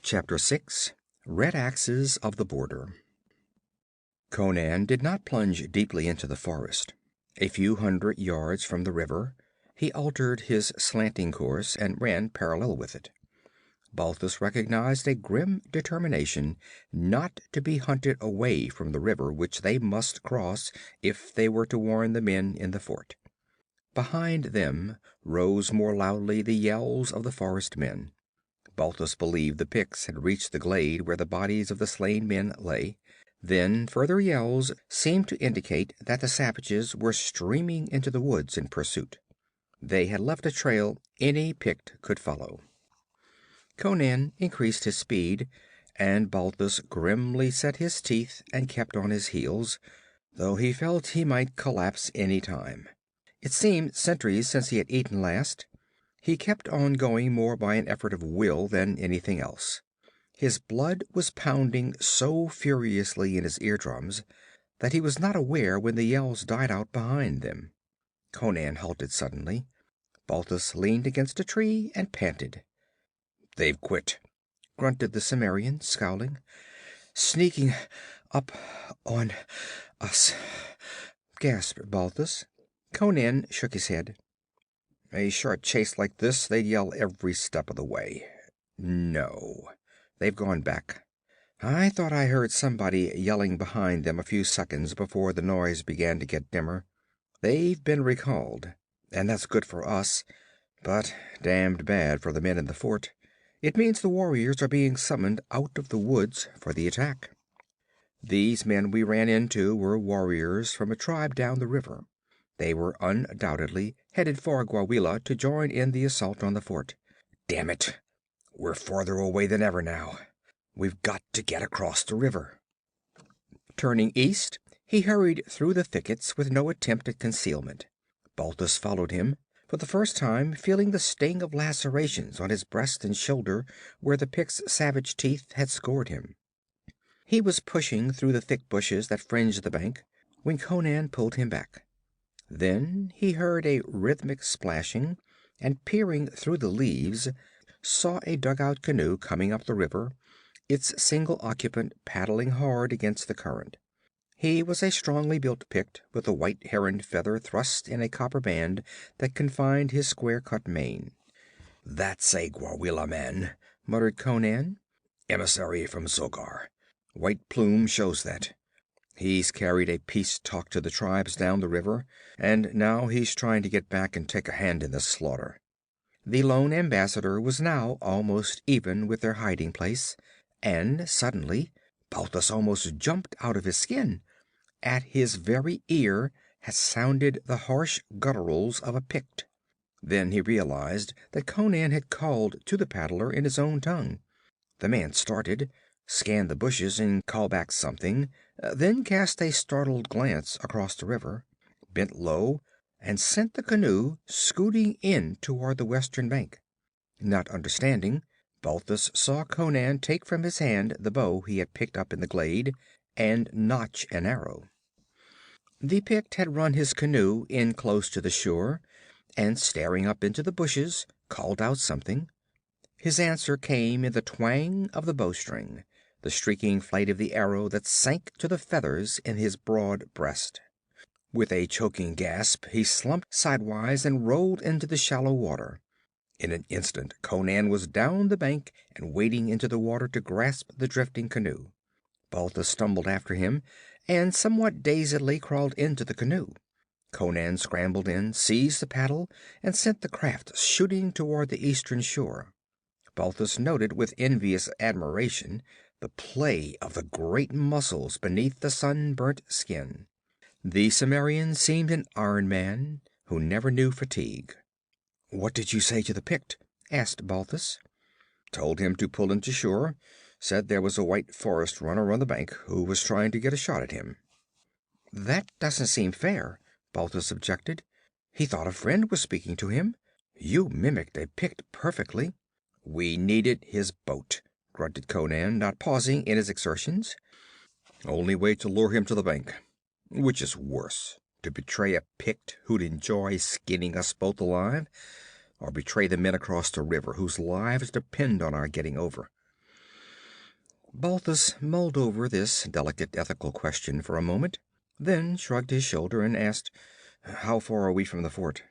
Chapter 6. Red Axes of the Border. Conan did not plunge deeply into the forest. A few hundred yards from the river, he altered his slanting course and ran parallel with it. Balthus recognized a grim determination not to be hunted away from the river which they must cross if they were to warn the men in the fort. Behind them rose more loudly the yells of the forest men. Balthus believed the Picts had reached the glade where the bodies of the slain men lay. Then further yells seemed to indicate that the savages were streaming into the woods in pursuit. They had left a trail any Pict could follow. Conan increased his speed, and Balthus grimly set his teeth and kept on his heels, though he felt he might collapse any time. It seemed centuries since he had eaten last. He kept on going more by an effort of will than anything else. His blood was pounding so furiously in his eardrums that he was not aware when the yells died out behind them. Conan halted suddenly. Balthus leaned against a tree and panted. "They've quit," grunted the Cimmerian, scowling. "Sneaking up on us," gasped Balthus. Conan shook his head. "A short chase like this, they'd yell every step of the way. No, they've gone back. I thought I heard somebody yelling behind them a few seconds before the noise began to get dimmer. They've been recalled, and that's good for us, but damned bad for the men in the fort. It means the warriors are being summoned out of the woods for the attack. These men we ran into were warriors from a tribe down the river. They were undoubtedly headed for Gwawela to join in the assault on the fort. Damn it! We're farther away than ever now. We've got to get across the river." Turning east, he hurried through the thickets with no attempt at concealment. Balthus followed him, for the first time feeling the sting of lacerations on his breast and shoulder where the Pict's savage teeth had scored him. He was pushing through the thick bushes that fringed the bank when Conan pulled him back. Then he heard a rhythmic splashing, and peering through the leaves, saw a dugout canoe coming up the river, its single occupant paddling hard against the current. He was a strongly built Pict with a white heron feather thrust in a copper band that confined his square-cut mane. "That's a Gwawela man," muttered Conan. "Emissary from Zogar. White plume shows that. He's carried a peace talk to the tribes down the river, and now he's trying to get back and take a hand in the slaughter." The lone ambassador was now almost even with their hiding place, and suddenly Balthus almost jumped out of his skin. At his very ear had sounded the harsh gutturals of a Pict. Then he realized that Conan had called to the paddler in his own tongue. The man started, scanned the bushes and called back something, then cast a startled glance across the river, bent low, and sent the canoe scooting in toward the western bank. Not understanding, Balthus saw Conan take from his hand the bow he had picked up in the glade and notch an arrow. The Pict had run his canoe in close to the shore, and staring up into the bushes, called out something. His answer came in the twang of the bowstring, the streaking flight of the arrow that sank to the feathers in his broad breast. With a choking gasp, he slumped sidewise and rolled into the shallow water. In an instant, Conan was down the bank and wading into the water to grasp the drifting canoe. Balthus stumbled after him and somewhat dazedly crawled into the canoe. Conan scrambled in, seized the paddle, and sent the craft shooting toward the eastern shore. Balthus noted with envious admiration the play of the great muscles beneath the sunburnt skin. The Cimmerian seemed an iron man who never knew fatigue. "What did you say to the Pict?" asked Balthus. "Told him to pull into shore. Said there was a white forest runner on the bank who was trying to get a shot at him." "That doesn't seem fair," Balthus objected. "He thought a friend was speaking to him. You mimicked a Pict perfectly." "We needed his boat," grunted Conan, not pausing in his exertions. "Only way to lure him to the bank. Which is worse, to betray a Pict who'd enjoy skinning us both alive, or betray the men across the river whose lives depend on our getting over?" Balthus mulled over this delicate ethical question for a moment, then shrugged his shoulder and asked, "How far are we from the fort?"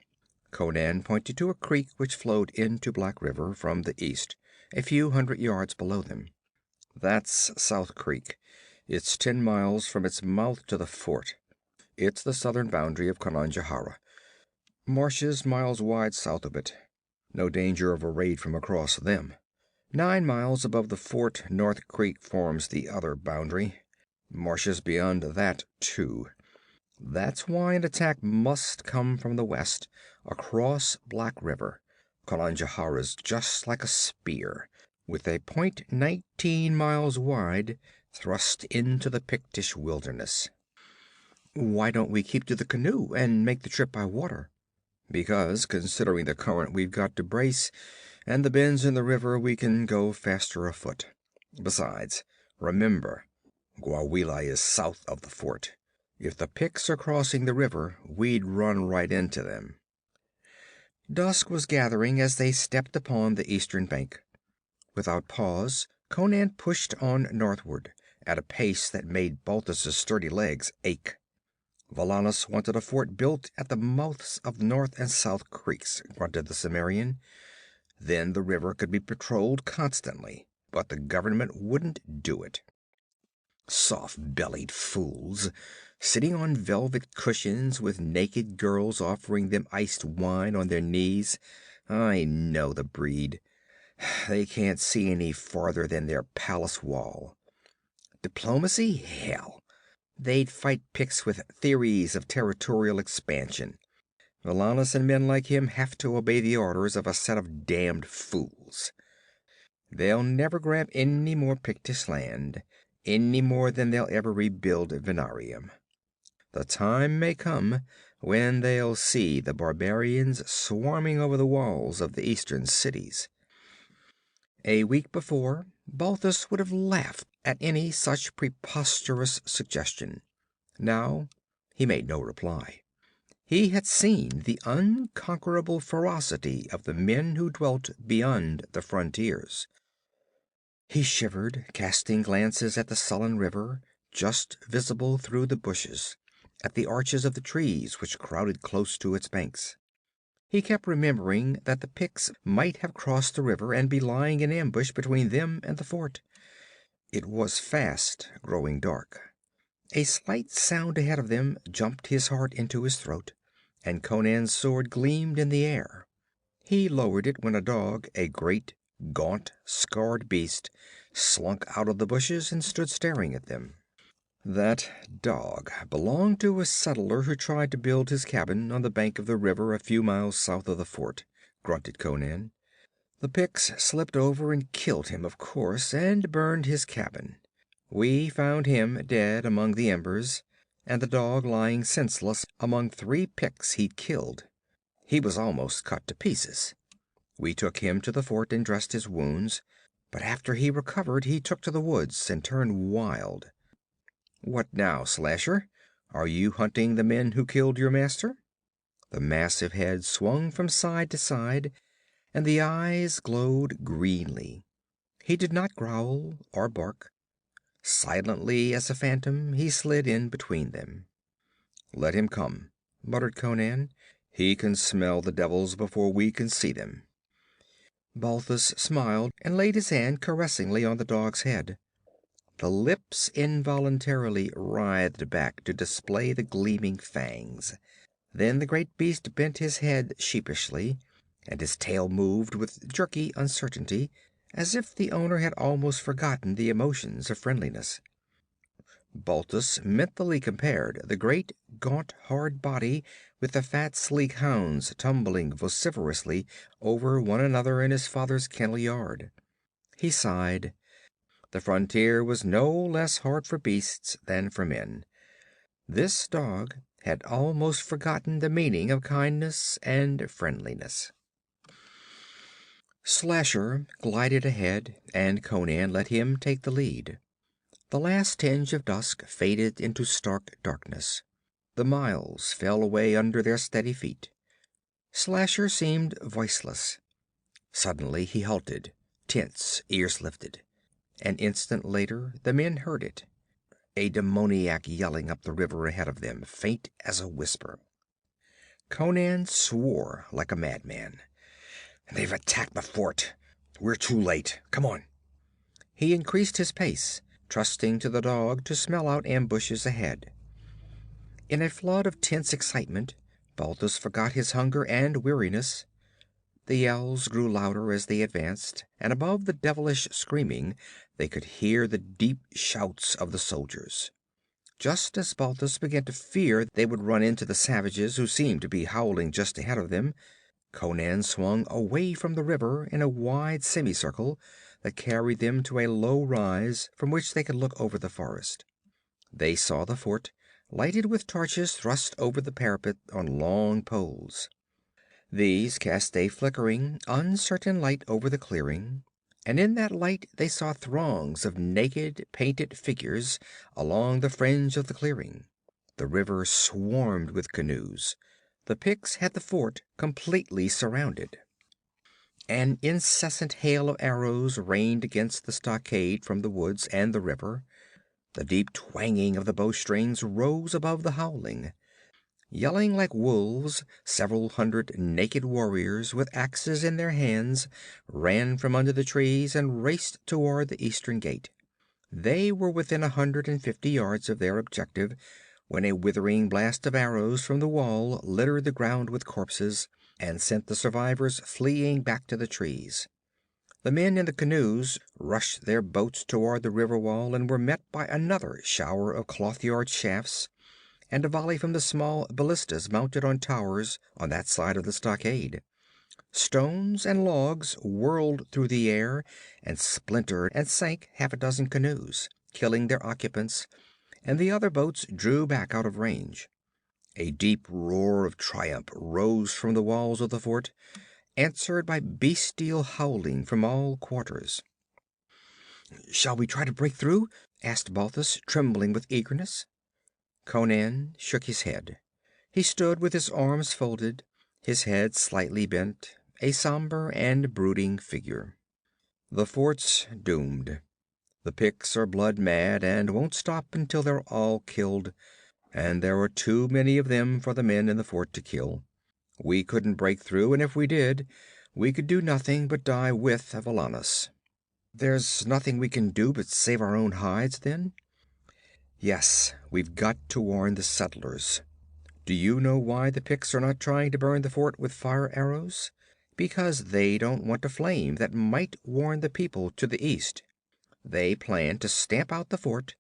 Conan pointed to a creek which flowed into Black River from the east, a few hundred yards below them. "That's South Creek. It's 10 miles from its mouth to the fort. It's the southern boundary of Conan. Marshes miles wide south of it. No danger of a raid from across them. 9 miles above the fort, North Creek forms the other boundary. Marshes beyond that, too. That's why an attack must come from the west, across Black River. Conan is just like a spear, with a point 19 miles wide, thrust into the Pictish wilderness." "Why don't we keep to the canoe and make the trip by water?" "Because, considering the current we've got to brace, and the bends in the river, we can go faster afoot. Besides, remember, Gwawela is south of the fort. If the Picts are crossing the river, we'd run right into them." Dusk was gathering as they stepped upon the eastern bank. Without pause, Conan pushed on northward, at a pace that made Balthus's sturdy legs ache. "Valannus wanted a fort built at the mouths of North and South Creeks," grunted the Cimmerian. "Then the river could be patrolled constantly. But the government wouldn't do it. Soft-bellied fools, sitting on velvet cushions with naked girls offering them iced wine on their knees. I know the breed. They can't see any farther than their palace wall. Diplomacy? Hell! They'd fight Picts with theories of territorial expansion. Valannus and men like him have to obey the orders of a set of damned fools. They'll never grab any more Pictish land, any more than they'll ever rebuild Venarium. The time may come when they'll see the barbarians swarming over the walls of the eastern cities." A week before, Balthus would have laughed at any such preposterous suggestion. Now he made no reply. He had seen the unconquerable ferocity of the men who dwelt beyond the frontiers. He shivered, casting glances at the sullen river, just visible through the bushes, at the arches of the trees which crowded close to its banks. He kept remembering that the Picts might have crossed the river and be lying in ambush between them and the fort. It was fast growing dark. A slight sound ahead of them jumped his heart into his throat, and Conan's sword gleamed in the air. He lowered it when a dog, a great, gaunt, scarred beast, slunk out of the bushes and stood staring at them. "That dog belonged to a settler who tried to build his cabin on the bank of the river a few miles south of the fort," grunted Conan. "The Picts slipped over and killed him, of course, and burned his cabin. We found him dead among the embers, and the dog lying senseless among 3 Picts he'd killed. He was almost cut to pieces. We took him to the fort and dressed his wounds, but after he recovered he took to the woods and turned wild. What now, Slasher? Are you hunting the men who killed your master?" The massive head swung from side to side, and the eyes glowed greenly. He did not growl or bark. Silently as a phantom, he slid in between them. "Let him come," muttered Conan. "He can smell the devils before we can see them." Balthus smiled and laid his hand caressingly on the dog's head. The lips involuntarily writhed back to display the gleaming fangs. Then the great beast bent his head sheepishly, and his tail moved with jerky uncertainty, as if the owner had almost forgotten the emotions of friendliness. Balthus mentally compared the great, gaunt, hard body with the fat, sleek hounds tumbling vociferously over one another in his father's kennel yard. He sighed. The frontier was no less hard for beasts than for men. This dog had almost forgotten the meaning of kindness and friendliness. Slasher glided ahead, and Conan let him take the lead. The last tinge of dusk faded into stark darkness. The miles fell away under their steady feet. Slasher seemed voiceless. Suddenly he halted, tense, ears lifted. An instant later the men heard it. A demoniac yelling up the river ahead of them, faint as a whisper. Conan swore like a madman. "They've attacked the fort. We're too late. Come on." He increased his pace, trusting to the dog to smell out ambushes ahead. In a flood of tense excitement, Balthus forgot his hunger and weariness. The yells grew louder as they advanced, and above the devilish screaming they could hear the deep shouts of the soldiers. Just as Balthus began to fear they would run into the savages who seemed to be howling just ahead of them, Conan swung away from the river in a wide semicircle that carried them to a low rise from which they could look over the forest. They saw the fort, lighted with torches thrust over the parapet on long poles. These cast a flickering, uncertain light over the clearing, and in that light they saw throngs of naked, painted figures along the fringe of the clearing. The river swarmed with canoes. The Picts had the fort completely surrounded. An incessant hail of arrows rained against the stockade from the woods and the river. The deep twanging of the bowstrings rose above the howling. Yelling like wolves, several hundred naked warriors with axes in their hands ran from under the trees and raced toward the eastern gate. They were within 150 yards of their objective when a withering blast of arrows from the wall littered the ground with corpses and sent the survivors fleeing back to the trees. The men in the canoes rushed their boats toward the river wall and were met by another shower of clothyard shafts and a volley from the small ballistas mounted on towers on that side of the stockade. Stones and logs whirled through the air and splintered and sank half a dozen canoes, killing their occupants, and the other boats drew back out of range. A deep roar of triumph rose from the walls of the fort, answered by bestial howling from all quarters. "Shall we try to break through?" asked Balthus, trembling with eagerness. Conan shook his head. He stood with his arms folded, his head slightly bent, a somber and brooding figure. "The fort's doomed. The Picts are blood mad and won't stop until they're all killed, and there are too many of them for the men in the fort to kill. We couldn't break through, and if we did, we could do nothing but die with Valannus." "There's nothing we can do but save our own hides, then?" "Yes, we've got to warn the settlers. Do you know why the Picts are not trying to burn the fort with fire arrows? Because they don't want a flame that might warn the people to the east. They plan to stamp out the fort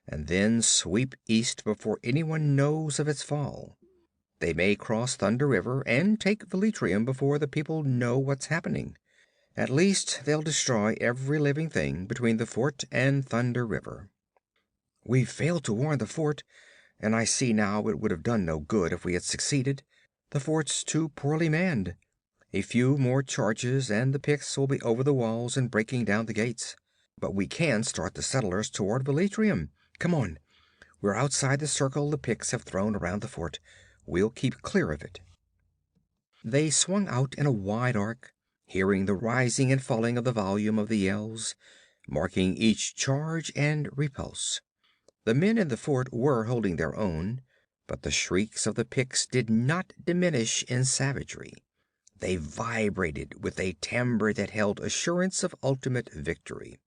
and then sweep east before anyone knows of its fall. They may cross Thunder River and take Velitrium before the people know what's happening. At least they'll destroy every living thing between the fort and Thunder River." "We've failed to warn the fort, and I see now it would have done no good if we had succeeded. The fort's too poorly manned. A few more charges and the Picts will be over the walls and breaking down the gates. But we can start the settlers toward Velitrium. Come on. We're outside the circle the Picts have thrown around the fort. We'll keep clear of it." They swung out in a wide arc, hearing the rising and falling of the volume of the yells, marking each charge and repulse. The men in the fort were holding their own, but the shrieks of the Picts did not diminish in savagery. They vibrated with a timbre that held assurance of ultimate victory.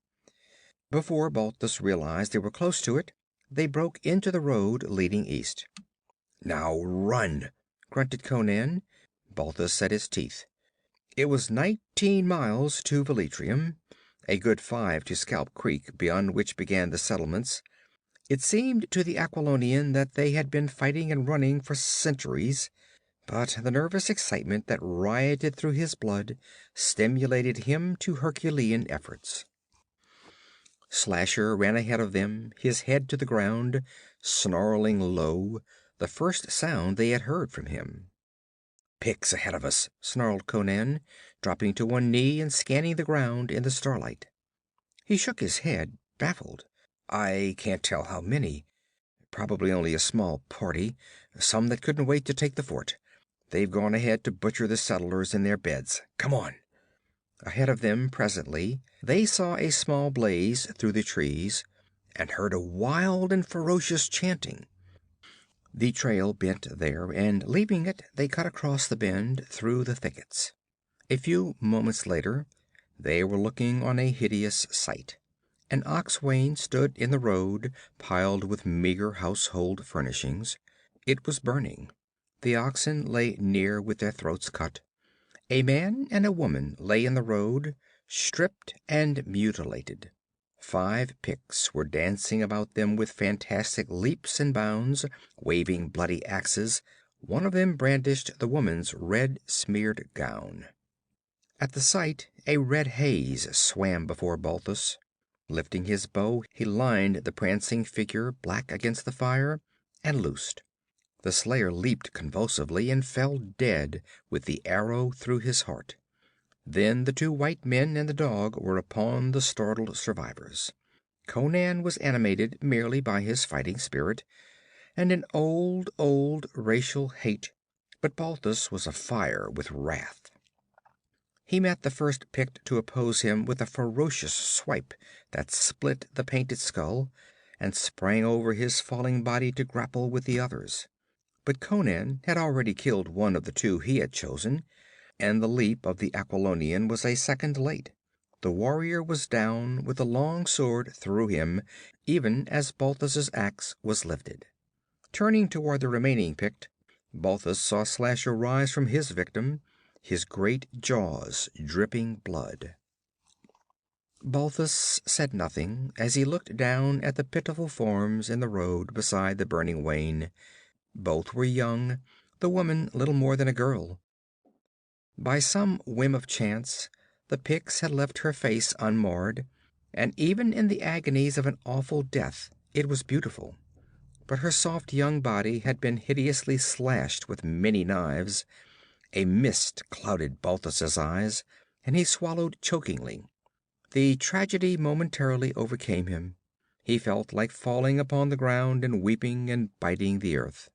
Before Balthus realized they were close to it, they broke into the road leading east. "Now run!" grunted Conan. Balthus set his teeth. It was 19 miles to Velitrium, a good 5 to Scalp Creek, beyond which began the settlements. It seemed to the Aquilonian that they had been fighting and running for centuries, but the nervous excitement that rioted through his blood stimulated him to Herculean efforts. Slasher ran ahead of them, his head to the ground, snarling low, the first sound they had heard from him. "Picts ahead of us!" snarled Conan, dropping to one knee and scanning the ground in the starlight. He shook his head, baffled. "I can't tell how many. Probably only a small party, some that couldn't wait to take the fort. They've gone ahead to butcher the settlers in their beds. Come on!" Ahead of them, presently, they saw a small blaze through the trees, and heard a wild and ferocious chanting. The trail bent there, and leaving it, they cut across the bend through the thickets. A few moments later, they were looking on a hideous sight. An ox wain stood in the road, piled with meager household furnishings. It was burning. The oxen lay near with their throats cut. A man and a woman lay in the road, stripped and mutilated. 5 Picts were dancing about them with fantastic leaps and bounds, waving bloody axes. One of them brandished the woman's red-smeared gown. At the sight, a red haze swam before Balthus. Lifting his bow, he lined the prancing figure black against the fire, and loosed. The slayer leaped convulsively and fell dead with the arrow through his heart. Then the 2 white men and the dog were upon the startled survivors. Conan was animated merely by his fighting spirit and an old racial hate, but Balthus was afire with wrath. He met the first Pict to oppose him with a ferocious swipe that split the painted skull, and sprang over his falling body to grapple with the others. But Conan had already killed one of the 2 he had chosen, and the leap of the Aquilonian was a second late. The warrior was down with the long sword through him, even as Balthus's axe was lifted. Turning toward the remaining Pict, Balthus saw Slasher rise from his victim, his great jaws dripping blood. Balthus said nothing as he looked down at the pitiful forms in the road beside the burning wain. Both were young, the woman little more than a girl. By some whim of chance, the Picts had left her face unmarred, and even in the agonies of an awful death it was beautiful. But her soft young body had been hideously slashed with many knives. A mist clouded Balthus's eyes, and he swallowed chokingly. The tragedy momentarily overcame him. He felt like falling upon the ground and weeping and biting the earth.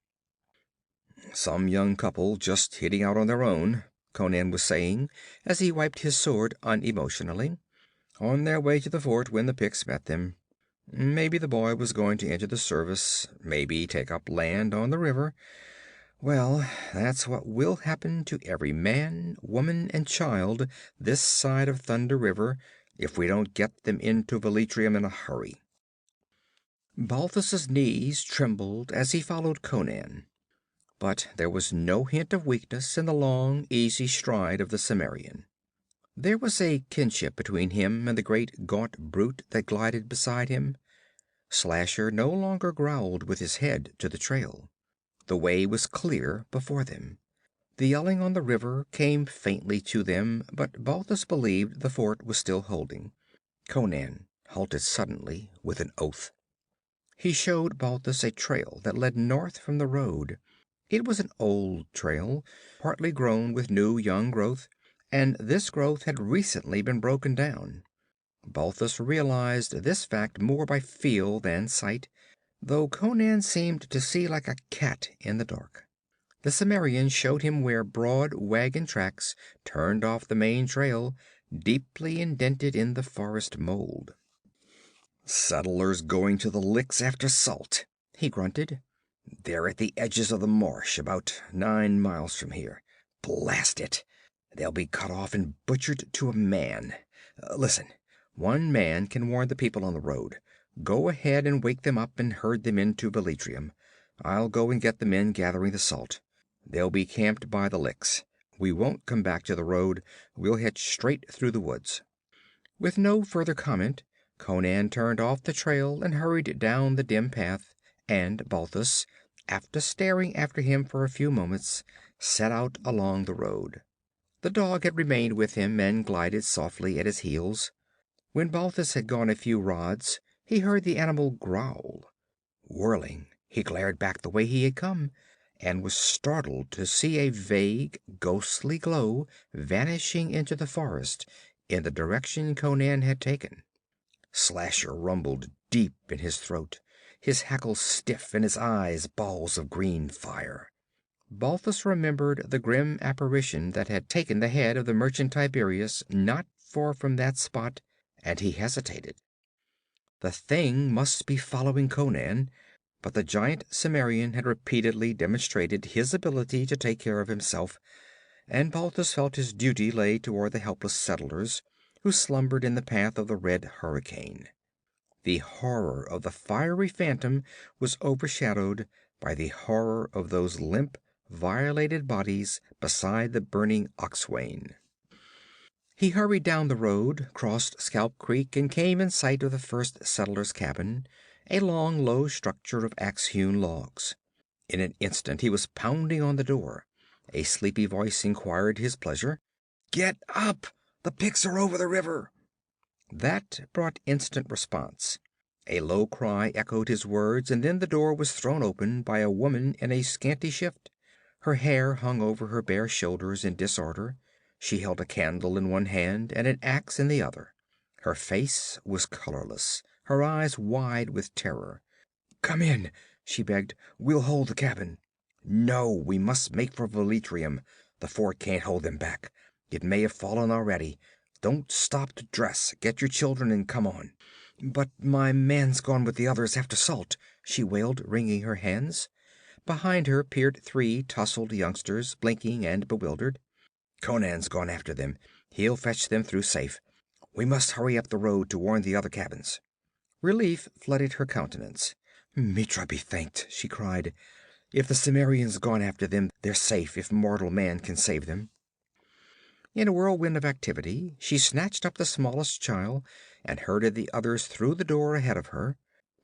"Some young couple just hitting out on their own," Conan was saying as he wiped his sword unemotionally. "On their way to the fort when the Picts met them. Maybe the boy was going to enter the service, maybe take up land on the river. Well, that's what will happen to every man, woman, and child this side of Thunder River if we don't get them into Velitrium in a hurry." Balthus's knees trembled as he followed Conan. But there was no hint of weakness in the long, easy stride of the Cimmerian. There was a kinship between him and the great gaunt brute that glided beside him. Slasher no longer growled with his head to the trail. The way was clear before them. The yelling on the river came faintly to them, but Balthus believed the fort was still holding. Conan halted suddenly with an oath. He showed Balthus a trail that led north from the road. It was an old trail, partly grown with new young growth, and this growth had recently been broken down. Balthus realized this fact more by feel than sight, though Conan seemed to see like a cat in the dark. The Cimmerian showed him where broad wagon tracks turned off the main trail, deeply indented in the forest mold. "Settlers going to the licks after salt," he grunted. "They're at the edges of the marsh, about 9 miles from here. Blast it! They'll be cut off and butchered to a man. Listen, one man can warn the people on the road. Go ahead and wake them up and herd them into Velitrium. I'll go and get the men gathering the salt. They'll be camped by the licks. We won't come back to the road. We'll head straight through the woods." With no further comment, Conan turned off the trail and hurried down the dim path, and Balthus, after staring after him for a few moments, set out along the road. The dog had remained with him and glided softly at his heels. When Balthus had gone a few rods, he heard the animal growl. Whirling, he glared back the way he had come, and was startled to see a vague, ghostly glow vanishing into the forest in the direction Conan had taken. Slasher rumbled deep in his throat, his hackles stiff and his eyes balls of green fire. Balthus remembered the grim apparition that had taken the head of the merchant Tiberius not far from that spot, and he hesitated. The thing must be following Conan, but the giant Cimmerian had repeatedly demonstrated his ability to take care of himself, and Balthus felt his duty lay toward the helpless settlers who slumbered in the path of the red hurricane. The horror of the fiery phantom was overshadowed by the horror of those limp, violated bodies beside the burning oxwain. He hurried down the road, crossed Scalp Creek, and came in sight of the first settler's cabin, a long, low structure of axe-hewn logs. In an instant he was pounding on the door. A sleepy voice inquired his pleasure. "Get up! The Picts are over the river!" That brought instant response. A low cry echoed his words, and then the door was thrown open by a woman in a scanty shift. Her hair hung over her bare shoulders in disorder. She held a candle in one hand and an axe in the other. Her face was colorless, her eyes wide with terror. "Come in," she begged. "We'll hold the cabin." "No, we must make for Velitrium. The fort can't hold them back. It may have fallen already. Don't stop to dress. Get your children and come on." "But my man's gone with the others after Salt," she wailed, wringing her hands. Behind her peered three tousled youngsters, blinking and bewildered. "Conan's gone after them. He'll fetch them through safe. We must hurry up the road to warn the other cabins." Relief flooded her countenance. "Mitra be thanked," she cried. "If the Cimmerian's gone after them, they're safe if mortal man can save them." In a whirlwind of activity, she snatched up the smallest child and herded the others through the door ahead of her.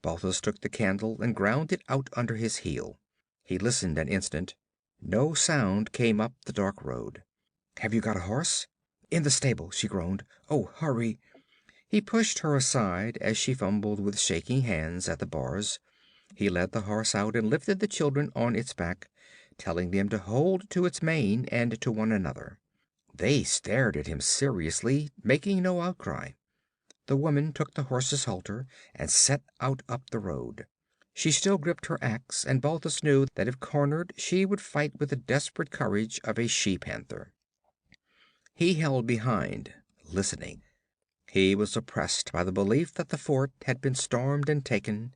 Balthus took the candle and ground it out under his heel. He listened an instant. No sound came up the dark road. "Have you got a horse?" "In the stable," she groaned. "Oh, hurry!" He pushed her aside as she fumbled with shaking hands at the bars. He led the horse out and lifted the children on its back, telling them to hold to its mane and to one another. They stared at him seriously, making no outcry. The woman took the horse's halter and set out up the road. She still gripped her axe, and Balthus knew that if cornered she would fight with the desperate courage of a she-panther. He held behind, listening. He was oppressed by the belief that the fort had been stormed and taken,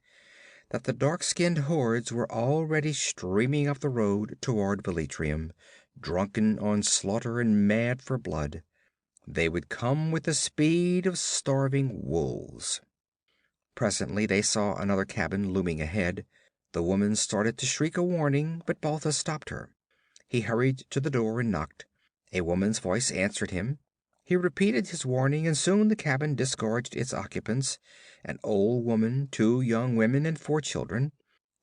that the dark-skinned hordes were already streaming up the road toward Velitrium, drunken on slaughter and mad for blood. They would come with the speed of starving wolves. Presently they saw another cabin looming ahead. The woman started to shriek a warning, but Balthus stopped her. He hurried to the door and knocked. A woman's voice answered him. He repeated his warning, and soon the cabin disgorged its occupants, an old woman, two young women, and four children.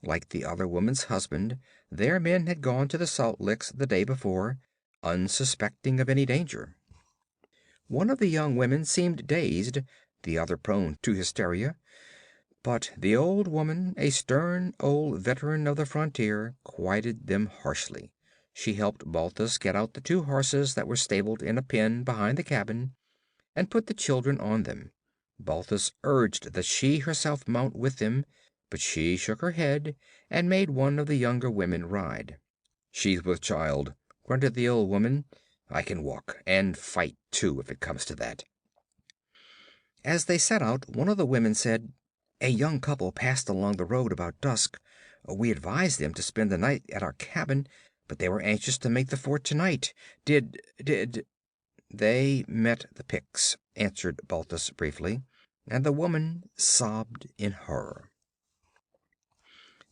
Like the other woman's husband, their men had gone to the salt licks the day before, unsuspecting of any danger. One of the young women seemed dazed, the other prone to hysteria. But the old woman, a stern old veteran of the frontier, quieted them harshly. She helped Balthus get out the two horses that were stabled in a pen behind the cabin, and put the children on them. Balthus urged that she herself mount with them, but she shook her head and made one of the younger women ride. "She's with child," grunted the old woman. "I can walk, and fight too, if it comes to that." As they set out, one of the women said, "A young couple passed along the road about dusk. We advised them to spend the night at our cabin, but they were anxious to make the fort tonight. Did They met the Picts," answered Balthus briefly, and the woman sobbed in horror.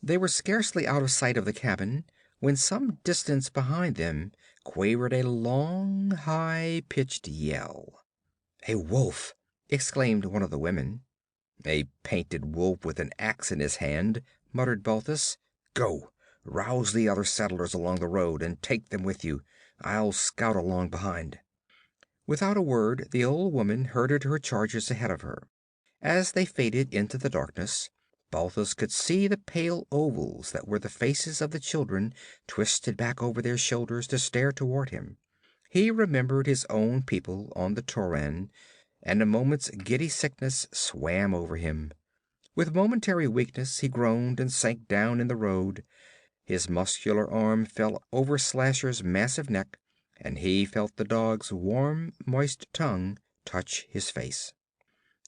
They were scarcely out of sight of the cabin when some distance behind them quavered a long, high-pitched yell. "A wolf!" exclaimed one of the women. "A painted wolf with an axe in his hand," muttered Balthus. "Go, rouse the other settlers along the road and take them with you. I'll scout along behind." Without a word, the old woman herded her charges ahead of her. As they faded into the darkness, Balthus could see the pale ovals that were the faces of the children twisted back over their shoulders to stare toward him. He remembered his own people on the Tauran, and a moment's giddy sickness swam over him. With momentary weakness he groaned and sank down in the road. His muscular arm fell over Slasher's massive neck, and he felt the dog's warm, moist tongue touch his face.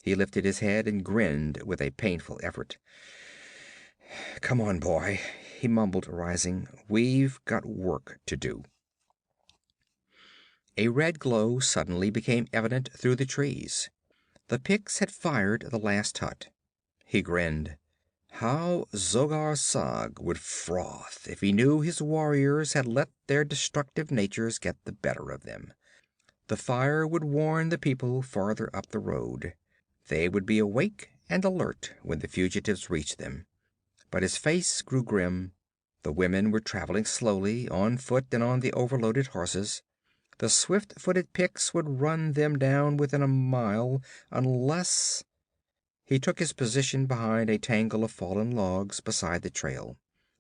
He lifted his head and grinned with a painful effort. "Come on, boy," he mumbled, rising. "We've got work to do." A red glow suddenly became evident through the trees. The Picts had fired the last hut. He grinned. How Zogar Sag would froth if he knew his warriors had let their destructive natures get the better of them. The fire would warn the people farther up the road. They would be awake and alert when the fugitives reached them. But his face grew grim. The women were traveling slowly, on foot and on the overloaded horses. The swift-footed Picts would run them down within a mile, unless... He took his position behind a tangle of fallen logs beside the trail.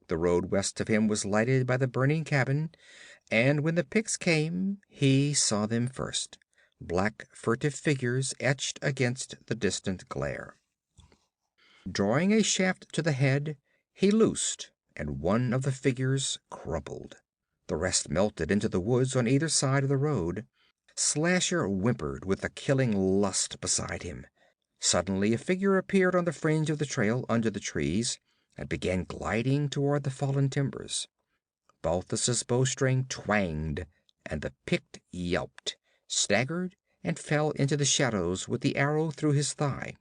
The road west of him was lighted by the burning cabin, and when the Picts came, he saw them first. Black, furtive figures etched against the distant glare. Drawing a shaft to the head, he loosed, and one of the figures crumpled. The rest melted into the woods on either side of the road. Slasher whimpered with a killing lust beside him. Suddenly a figure appeared on the fringe of the trail under the trees, and began gliding toward the fallen timbers. Balthus's bowstring twanged, and the Pict yelped, staggered, and fell into the shadows with the arrow through his thigh.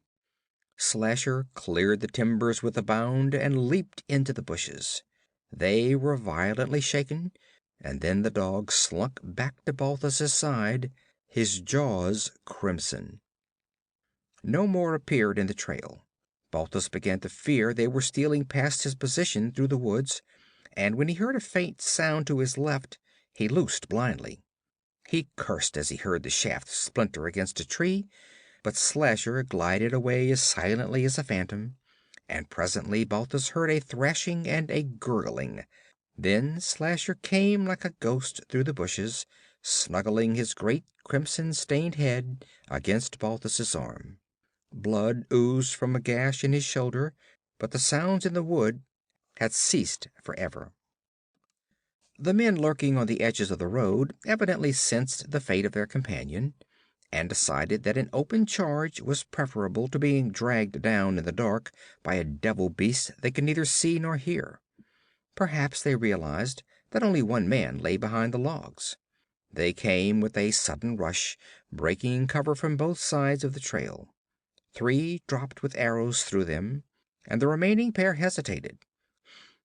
Slasher cleared the timbers with a bound and leaped into the bushes. They were violently shaken, and then the dog slunk back to Balthus's side, his jaws crimson. No more appeared in the trail. Balthus began to fear they were stealing past his position through the woods, and when he heard a faint sound to his left, he loosed blindly. He cursed as he heard the shaft splinter against a tree, but Slasher glided away as silently as a phantom, and presently Balthus heard a thrashing and a gurgling. Then Slasher came like a ghost through the bushes, snuggling his great crimson-stained head against Balthus's arm. Blood oozed from a gash in his shoulder, but the sounds in the wood had ceased forever. The men lurking on the edges of the road evidently sensed the fate of their companion, and decided that an open charge was preferable to being dragged down in the dark by a devil beast they could neither see nor hear. Perhaps they realized that only one man lay behind the logs. They came with a sudden rush, breaking cover from both sides of the trail. 3 dropped with arrows through them, and the remaining pair hesitated.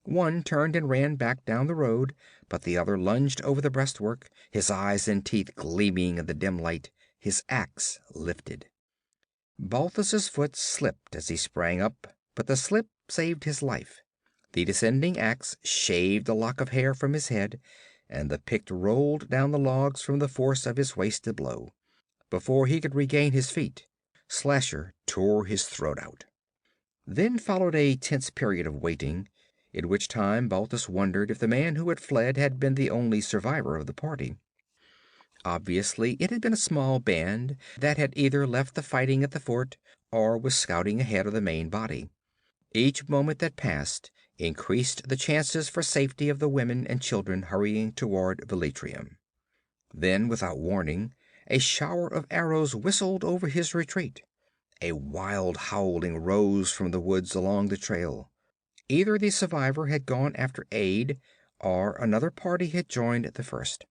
One turned and ran back down the road, but the other lunged over the breastwork, his eyes and teeth gleaming in the dim light, his axe lifted. Balthus's foot slipped as he sprang up, but the slip saved his life. The descending axe shaved a lock of hair from his head, and the Pict rolled down the logs from the force of his wasted blow. Before he could regain his feet, Slasher tore his throat out. Then followed a tense period of waiting, in which time Balthus wondered if the man who had fled had been the only survivor of the party. Obviously, it had been a small band that had either left the fighting at the fort or was scouting ahead of the main body. Each moment that passed increased the chances for safety of the women and children hurrying toward Velitrium. Then, without warning, a shower of arrows whistled over his retreat. A wild howling rose from the woods along the trail. Either the survivor had gone after aid, or another party had joined the first.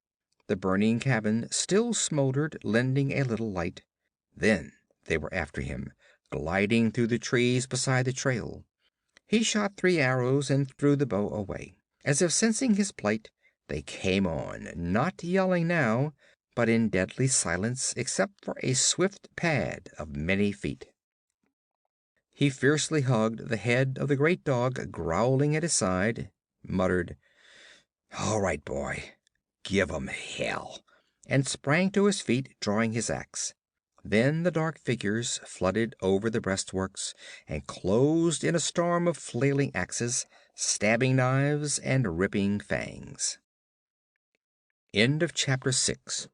The burning cabin still smoldered, lending a little light. Then they were after him, gliding through the trees beside the trail. He shot 3 arrows and threw the bow away. As if sensing his plight, they came on, not yelling now, but in deadly silence except for a swift pad of many feet. He fiercely hugged the head of the great dog growling at his side, muttered, "All right, boy, give 'em hell," and sprang to his feet, drawing his axe. Then the dark figures flooded over the breastworks and closed in a storm of flailing axes, stabbing knives, and ripping fangs. End of chapter 6.